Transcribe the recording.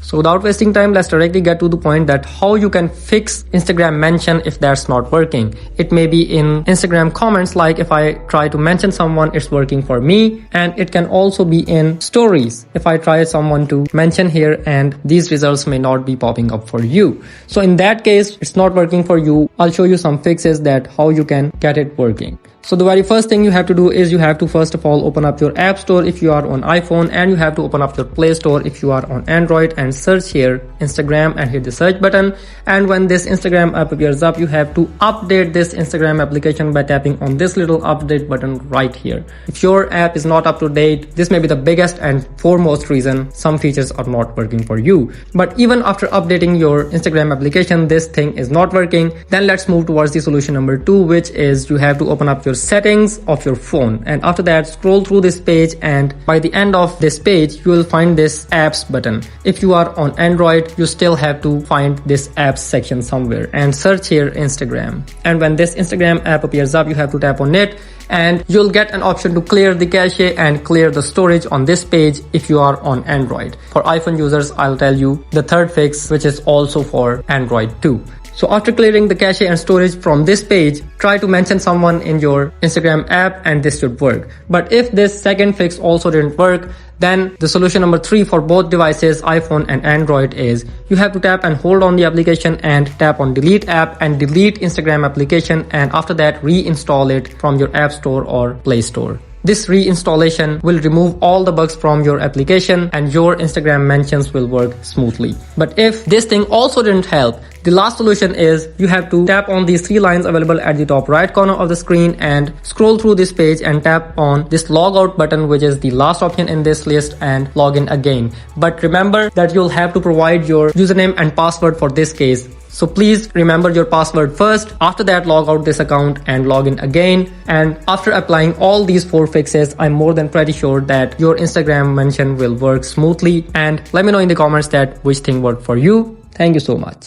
So without wasting time, let's directly get to the point that how you can fix Instagram mention if that's not working. It may be in Instagram comments, like if I try to mention someone, it's working for me. And it can also be in stories. If I try someone to mention here and these results may not be popping up for you. So in that case, it's not working for you. I'll show you some fixes that how you can get it working. So the very first thing you have to do is you have to first of all open up your app store if you are on iPhone, and you have to open up your Play Store if you are on Android, and search here Instagram and hit the search button. And when this Instagram app appears up, you have to update this Instagram application by tapping on this little update button right here. If your app is not up to date, this may be the biggest and foremost reason some features are not working for you. But even after updating your Instagram application, this thing is not working, then let's move towards the solution number 2, which is you have to open up your settings of your phone, and after that scroll through this page, and by the end of this page you will find this apps button. If you are on Android, you still have to find this apps section somewhere and search here Instagram. And when this Instagram app appears up, you have to tap on it, and you'll get an option to clear the cache and clear the storage on this page if you are on Android. For iPhone users, I'll tell you the third fix, which is also for Android too. So after clearing the cache and storage from this page, try to mention someone in your Instagram app and this should work. But if this second fix also didn't work, then the solution number 3 for both devices, iPhone and Android, is you have to tap and hold on the application and tap on delete app and delete Instagram application, and after that reinstall it from your App Store or Play Store. This reinstallation will remove all the bugs from your application and your Instagram mentions will work smoothly. But if this thing also didn't help, the last solution is you have to tap on these 3 lines available at the top right corner of the screen and scroll through this page and tap on this logout button, which is the last option in this list, and log in again. But remember that you'll have to provide your username and password for this case. So please remember your password first. After that, log out this account and log in again. And after applying all these 4 fixes, I'm more than pretty sure that your Instagram mention will work smoothly. And let me know in the comments that which thing worked for you. Thank you so much.